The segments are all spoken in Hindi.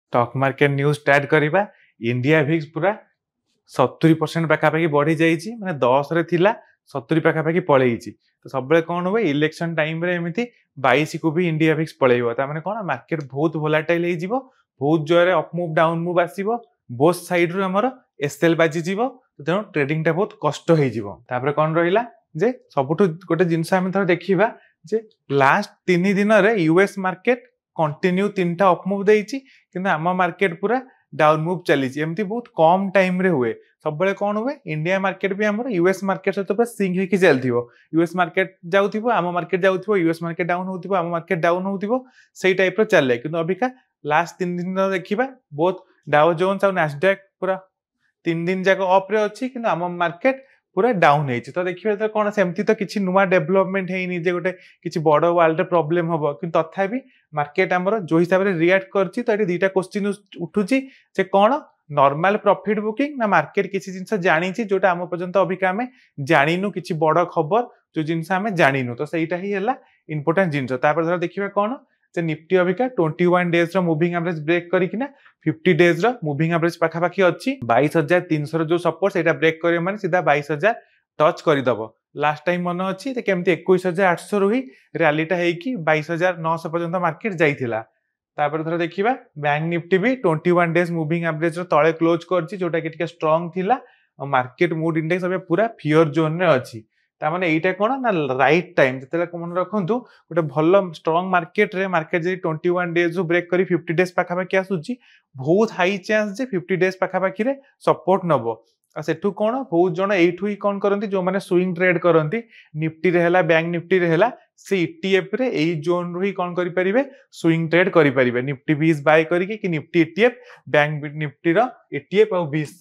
स्टॉक मार्केट न्यूज स्टार्ट करवा। इंडिया भिक्स पूरा 70% पाखापाखि बढ़ी जाइए, मैंने 10 रे थिला 70 पाखापाखि पलैछि। तो सब कौन हुए इलेक्शन टाइम रे एमती 22 को भी इंडिया भिक्स पलैब। तार कौन मार्केट बहुत भोलाटाइल हो, बहुत जोरे अप मुव डाउन मुव आसो, बोथ साइड रु आमर एसएल बाजी तेणु ट्रेडिंग टा बहुत कष्ट हो। कौन रहा जे सबुठ गोटे जिनस आम थोड़ा देखा जे लास्ट 3 दिन रे यूएस मार्केट कंटिन्यू 3टा अप मुव देइछि, किंतु आम मार्केट पूरा डाउन मुव चली एमती बहुत कम टाइम रे हुए। सब कौन हुए इंडिया मार्केट भी आम यूएस मार्केट सहित पूरा सिंक होकर चलती, यूएस मार्केट जाऊँ आम मार्केट जाऊँ, यूएस मार्केट डाउन होती आम मार्केट डाउन होती टाइप चले। कि अबिका लास्ट 3 दिन देखा बहुत डाउ जोन्स और नास्डैक पूरा 3 दिन जाक अप रे अच्छी, कि आम मार्केट पूरा डाउन हो। तो देखिए कौन सेमती तो किसी नुआ डेवलपमेंट है जे गोटे किसी बड़ वर्ल्ड प्रॉब्लम हम कि तथापि मार्केट आमर जो हिसाब से रिएक्ट करछि। तो ये 2टा क्वेश्चन उठुची जे कौन नॉर्मल प्रॉफिट बुकिंग ना मार्केट किसी जिनस जानी जोटा आम पर्यंत अबिका आम जानिनु किसी बड़ खबर जो जिनस आम जानिनु। तो सहीटा ही है इंपोर्टेंट जिनस। धर देखिए कौन जे निफ्टी अबिका 21 डेज मूविंग एवरेज ब्रेक करकिना 50 डेज मूविंग एवरेज पाखापाखि अच्छी 22,300 जो सपोर्ट से ब्रेक कर माने सीधा 22,000 टच करदब। लास्ट टाइम मन अच्छी केमती 21,800 रु ही रैलीटा होगी 22,900 पर्यंत मार्केट जाइथिला। तापर थोड़ा देखिबा बैंक निफ्टी भी 21 डेज मूविंग एवरेज तले क्लोज करछि, जोटा कि स्ट्रांग थिला। मार्केट मूड इंडेक्स अबे पूरा फियर जोन रे अछि। तामाने एटा कोन ना राइट टाइम जते मन रखंतु गोटे भल स्ट्रांग मार्केट रे मार्केट जे 21 डेज ब्रेक करी 50 डेज पाखापाखि आसुची, बहुत हाई चांस जे 50 डेज पाखापाखि रे सपोर्ट नबो। सेठू कौन बहुत जन एठू ही कौन करती जो मैंने स्विंग ट्रेड करती निफ्टी रे हैला बैंक निफ्टी रे हैला से ईटीएफ रे एई जोन रू ही कौन करि परिबे स्विंग ट्रेड करि परिबे। निफ्टी 20 बाय करिके कि निफ्टी ईटीएफ बैंक निफ्टी रो ईटीएफ और 20।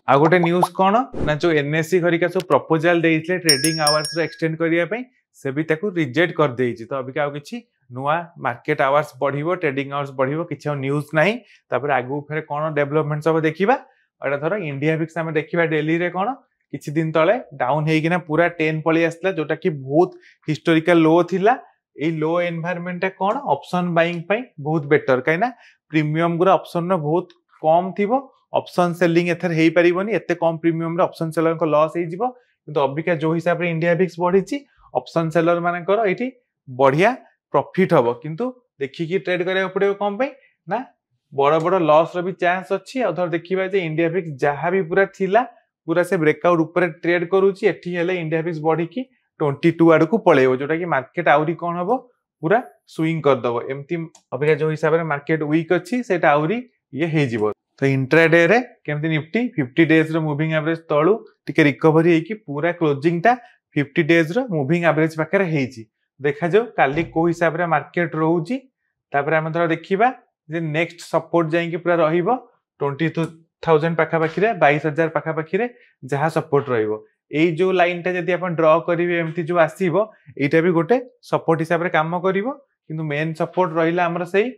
आ गोटे न्यूज कौन ना जो एनएससी घरिका सब प्रपोजल देइछले ट्रेडिंग आवर्स रो एक्सटेंड करिया पई से भी ताकू रिजेक्ट कर देइछि। तो अबिका आ किछि नुआ मार्केट आवर्स बढ़िबो, ट्रेडिंग आवर्स बढ़िबो, किछि न्यूज नाही। तापर आगु फेर कौन डेवलपमेंट सब देखिबा। और धर इंडिया भिक्स आम देखा डेली रे कौन किछि दिन तले डाउन होना पूरा 10 पलि आसला, जोटा कि बहुत हिस्टोरिकल लो थिला। ए लो एनवायरनमेंट कौन ऑप्शन बाइंग पाई बहुत बेटर, कहीं प्रीमियम गुरा ऑप्शन रो बहुत कम थिबो। ऑप्शन सेलिंग एथर हेई परिबोनी, एते कम प्रीमियम रे ऑप्शन सेलर को लॉस हेई जिवो। किंतु अबिका जो हिसाब रे इंडिया भिक्स बढ़ीची ऑप्शन सेलर मानकर एठी बढ़िया प्रॉफिट हबो। किंतु देखिकी ट्रेड करिया पड़िबो कम पे ना बड़ बड़ लॉस रो भी चांस अच्छी। धर देखिबा जे इंडिया भिक्स जहां भी पूरा थिला पूरा से ब्रेकआउट ऊपर ट्रेड करूची, एठी हेले इंडिया भिक्स बढ़ी की 22 आड़ को पळेबो, जोटा कि मार्केट आउरी कोन हबो पूरा स्विंग कर दबो। एमती अबिका जो हिसाब रे मार्केट वीक अच्छी सेटा आउरी ये हे जिवो। तो इंट्राडे रे केमती निफ्टी 50 डेज रो मूविंग एवरेज तळु टिके रिकवरी हेकी पूरा क्लोजिंग टा 50 डेज रो मूविंग एवरेज पाखरे हेची। देखा जो काली को हिसाब रे मार्केट रहूची। तापर हम थोड़ा देखिबा जे नेक्स्ट सपोर्ट जाइए पूरा रहिबो 22,000 पाखापाखि 22,000 पाखापाखि जहाँ सपोर्ट रहिबो। एई जो लाइन टा जदि आपण ड्रॉ करिवे एमती जो आसीबो एटा भी गोटे सपोर्ट हिसाब रे काम करिवो। किंतु मेन सपोर्ट रहिला हमर सेई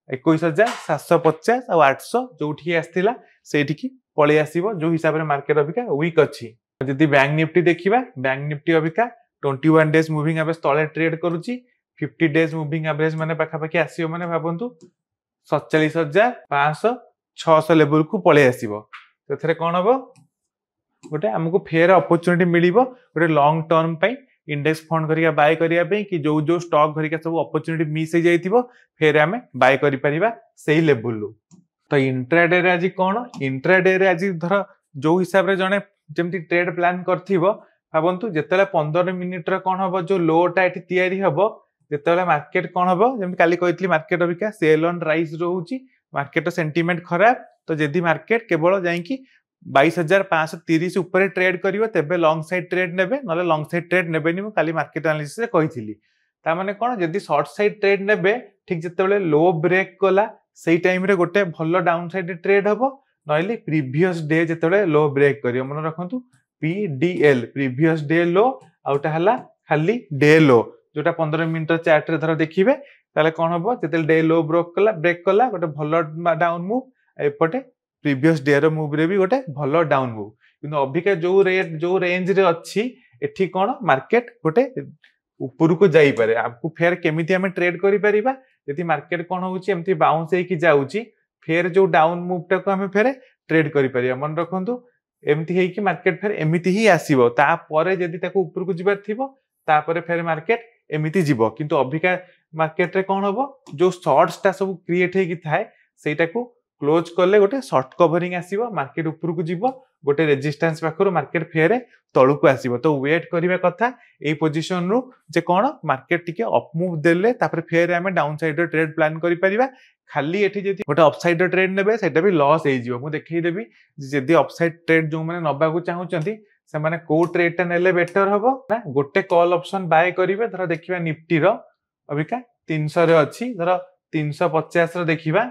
21,750 और 800 जोठी आस्थिला सेठी पळे आसीबो, जो हिसाब रे मार्केट अबिका वीक अछि। जदि बैंक निफ्टी देखिबा बैंक निफ्टी अबिका 21 डेज मूविंग एवरेज तळे ट्रेड करूची, 50 डेज मूविंग एवरेज माने पाखापाखि आसीबो माने भाबंतु 47,500 600 लेवल को पळे आसीबो। तो कौन हम गोटे आमको फेयर अपॉर्चुनिटी मिलिबो गोटे लॉन्ग टर्म पई इंडेक्स फंड करिया बाय करिया पई कि जो जो स्टॉक करिका सब अपॉर्चुनिटी मिस हो जाइतिबो फेर आमे बाय करि परिबा सेही लेवल लो। तो इंट्राडे रे आज कौन इंट्राडे रे आज धर जो हिसाब रे जने जेमति ट्रेड प्लान करथिबो भाबंतु जेतेला 15 मिनिट रे कौन हबो जो लो टा एठी तयारी हबो जेतेला मार्केट कौन हबो जेमति काली कहतली मार्केट अबिका सेल ऑन राइज रहउची, मार्केट सेंटीमेंट खराब। तो जदि मार्केट केवल जाइकी 22,530 ऊपर ट्रेड करिवो तेबे लॉन्ग साइड ट्रेड नेबे, नले लॉन्ग साइड ट्रेड नेबेनी। मु काली मार्केट एनालिसिस रे कहिथिली ता माने कोन जदि शॉर्ट साइड ट्रेड नेबे ठीक जेतेबेले लो ब्रेक कला सेही टाइम रे गोटे भलो डाउन साइड ट्रेड हबो, नले प्रीवियस डे जेतेबेले लो ब्रेक करियो मन रखंतु पीडीएल प्रीवियस डे लो आउटा हला खाली डे लो जोटा 15 मिनिट चार्ट रे धर देखिबे ताले कौन हम जो डे लो ब्रेक कला गोटे भल डाउन मुव एपटे प्रीवियस डे रो मूव रे भी गोटे भल डाउन मुव। किंतु अबिका जो रेंज रे अच्छी एठी कौन मार्केट गोटे ऊपर को जाई पारे। आपको फेर केमिति हमें ट्रेड करि परिबा यदि मार्केट कौन होउची एमती बाउंस हेकी जाउची फेर जो डाउन मूव टाको आम फेर ट्रेड करिपारिया मन रखंतु एमती है कि मार्केट फेर एमती ही आसीबो तापरे जदी ताको ऊपर को जिबार थिबो तापरे फेर मार्केट एमती जीवो किंतु अभिका मार्केट रे कोन हबो जो शॉर्ट्स ता सब क्रिएट हे कि थाए सेटाको क्लोज करले गोटे शॉर्ट कवरिंग आसीबो मार्केट ऊपर को जीवो गोटे रेजिस्टेंस पाखरु मार्केट फेर तळु को आसीबो तो वेट करिवा कथा ए पोजीशन रु जे कोन मार्केट टिके अप मूव देले तापर फेर हमें डाउन साइड रे ट्रेड प्लान करि परिबा खाली एठी जदी गोटे अपसाइड ट्रेड नेबे सेटा भी लॉस हे जिवो मु देखै देबी जदी अपसाइड ट्रेड जो माने नबा को चाहउचंती से माने को ट्रेड टा नेले बेटर हबो ना गोटे कॉल ऑप्शन बाय करिवे धर देखिबा निफ्टी रो अबिका 300 रे अछि धर 350 रो देखिबा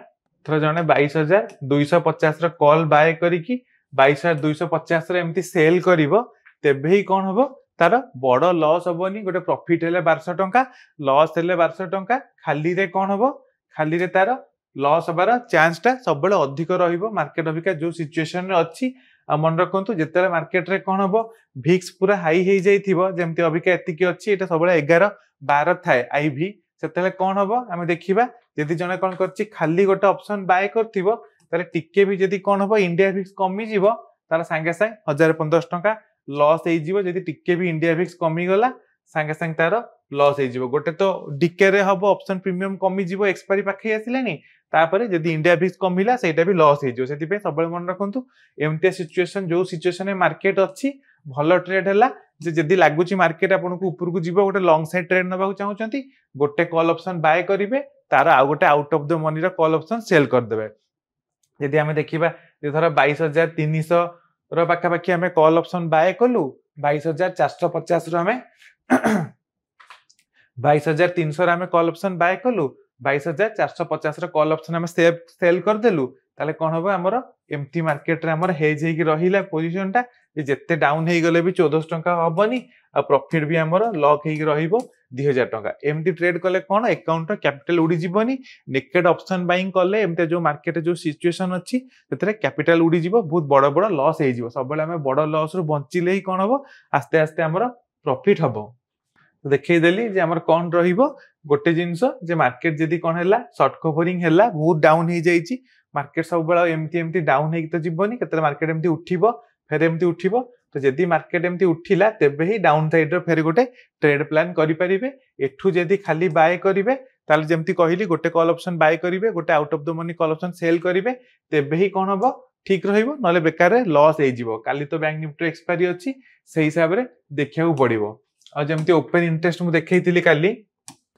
धर जने 22250 रो कॉल बाय करिकी 22250 रे एमती सेल करिवो तेबे ही कोन हबो तार बड़ लॉस हबोनी गोटे प्रॉफिट हेले 1200 टंका लॉस हेले 1200 टंका खाली रे कोन हबो खाली रे तार लॉस हबार चांस टा सब बेले अधिक रहिबो मार्केट अबिका जो सिचुएशन रे अछि आ मन रखंतु जेतले मार्केट रे कोन हबो भिक्स पूरा हाई हे जाइथिबो जेमति अबिका एतिकी अछि एटा सब बेले 11 12 थाए आईवी सेतले कोन हबो हमें देखिबा जदी जने कोन करछि खाली गोटे ऑप्शन बाय करथिबो ताले टिके भी जदी कोन हबो इंडिया भिक्स कमी जीवो तार संगे संग 1015 टंका लॉस हे जीवो जदी टिके भी इंडिया भिक्स कमी गला संगे संग तार लॉस हे जीवो गोटे तो डिके रे हबो ऑप्शन प्रीमियम कमी जीवो एक्सपायरी पाखे आसिलेनी तापरे जदी इंडिया भिक्स कमिला सेटा भी लॉस हे जीवो सेति पे सब मन रखंतु एमते सिचुएशन जो सिचुएशन में मार्केट अछि भलो ट्रेड हला जे जदी लागुची मार्केट आपन को ऊपर को जीवो गोटे लॉन्ग साइड ट्रेड नबा को चाहउचंती गोटे कॉल ऑप्शन बाय करिवे तार आ गोटे आउट ऑफ द मनी रो कॉल ऑप्शन सेल कर देबे यदि हमें देखिबा जे धर 22300 रो पाखा पाखी हमें कॉल ऑप्शन बाय कलु 22450 रो हमें 22300 रो हमें कॉल ऑप्शन बाय कलु 22450 रो कॉल ऑप्शन हमें सेल कर देलु ताले कोन होबो हमरो एमटी मार्केट रे हमर हेज हे कि रहिला पोजीशन टा जे जत्ते डाउन हे गले भी 1400 टंका हबनी आ प्रॉफिट भी हमरो लॉक हे कि रहिबो 2000 टंका एमटी ट्रेड कले कोन अकाउंट रो कैपिटल उडी जीवनी नेकेड ऑप्शन बाइंग कले एमते जो मार्केट जो सिचुएशन अछि तेतरे कैपिटल उडी जीवो बहुत बड़ बड़ लॉस हे जीवो सब बेले हमें बड़ लॉस रु बंचिले ही कोन हबो आस्ते आस्ते हमरो प्रॉफिट हबो तो देखै देली जे हमर कोन रहिबो गोटे जिंस जे मार्केट जदी कोन हैला शॉर्ट कवरिंग हैला बहुत डाउन हे जाईची मार्केट सब बेले एमती डाउन हे तो जीवनी केतले मार्केट एमती उठिबो फेर एमती उठिबो तो जदी मार्केट एमती उठिला तेबे ही डाउन साइड रो फेर गोटे ट्रेड प्लान करि परिबे एठू जदी खाली बाय करिवे ताल जेमती कहिली गोटे कॉल ऑप्शन बाय करिवे गोटे out of the money call option cell करिवे तेबे ही कोन हबो ठीक रहिबो नले बेकार रे लॉस हे जीवो काली तो बैंक निफ्टी एक्सपायरी अछि सेही हिसाब रे देखियाउ पड़िबो आ जेमती ओपन इंटरेस्ट मु देखैतिली काली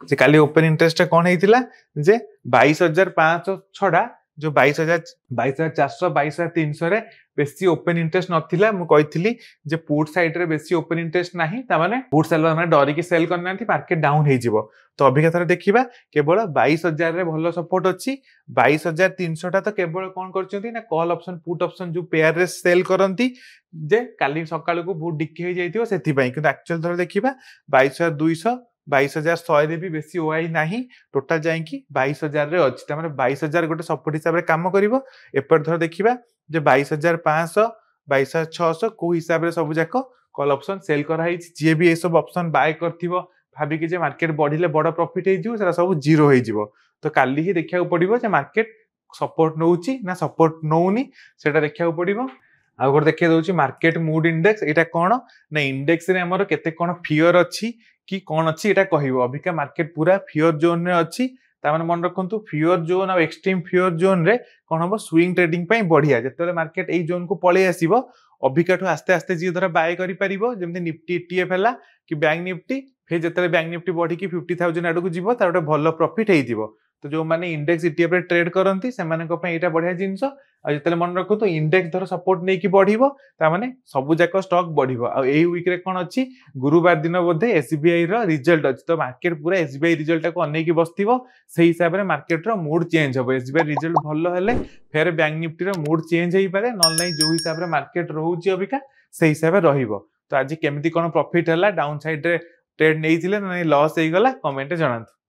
जे काली ओपन इंटरेस्ट कोन हेतिला जे 22500 छडा जो 22400 22300 रे बेसी ओपन इंटरेस्ट नथिला मु कहितली जे पुट साइड रे बेसी ओपन इंटरेस्ट नाही ता माने पुट सेलर माने डरी के सेल करनांती मार्केट डाउन हे जिवो तो अभिगतर देखिबा केवल 22000 रे भलो सपोर्ट अछि 22300 ता तो केवल कोन करचंती ना कॉल ऑप्शन पुट ऑप्शन जो पेयर रे सेल करंती जे काली सकाळ को बहुत डिके हे जाइतियो सेति पई किंतु एक्चुअल धर देखिबा 22200 22100 रे भी बेसी ओआई नाही टोटल जाई कि 22000 रे अछि त माने 22000 गोटे सपोर्ट हिसाब रे काम करिवो एपर धर देखिबा जे 22500 22600 को हिसाब रे सब जाको कॉल ऑप्शन सेल करा है जे भी ए सब ऑप्शन बाय करथिवो भाबी कि जे मार्केट बढ़िले बड़ प्रॉफिट हे जिवो सेरा सब जीरो हे जिवो तो काली ही देखिया पड़िवो जे मार्केट सपोर्ट नउची ना सपोर्ट नउनी सेटा देखिया पड़िवो आ गोर देखिया दोची मार्केट मूड इंडेक्स एटा कोन ना इंडेक्स रे हमर केते कोन फियर अछि कि कोन अछि एटा कहिवो अबिका मार्केट पूरा फियर जोन रे अछि ता माने मन रखंतु फियर जोन आ एक्सट्रीम फियर जोन रे कोन हबो स्विंग ट्रेडिंग पई बढ़िया जेतले मार्केट एई जोन को पळे आसीबो अबिकाठो आस्ते आस्ते जी धरा बाय करि परिबो जेमते निफ्टी ईटीएफ हला कि बैंक निफ्टी फे जेतले बैंक निफ्टी बढ़ी कि 50000 आडू को जीवो तार गोटे भलो प्रॉफिट हेइतिबो तो जो माने इंडेक्स ईटीएफ रे ट्रेड करंती से माने को पई एटा बढ़िया जिंस आ जेतले मन रखो तो इंडेक्स धर सपोर्ट नै कि बढ़िबो ता माने सबु जाको स्टॉक बढ़िबो आ एई वीक रे कोन अछि गुरुवार दिन बोधे एसबीआई रो रिजल्ट अछि तो मार्केट पूरा एसबीआई रिजल्ट को अनै कि बसतिबो सेही हिसाब रे मार्केट रो मूड चेंज होबो एसबीआई रिजल्ट भलो हेले फेर बैंक निफ्टी रो मूड चेंज हेई पारे नल नै जो हिसाब रे मार्केट रहउची अबिका सेही हिसाब रे रहिबो तो आज केमती कोन प्रॉफिट हला डाउन साइड रे ट्रेड नैथिले नै लॉस हेई गला कमेंट जणांतु।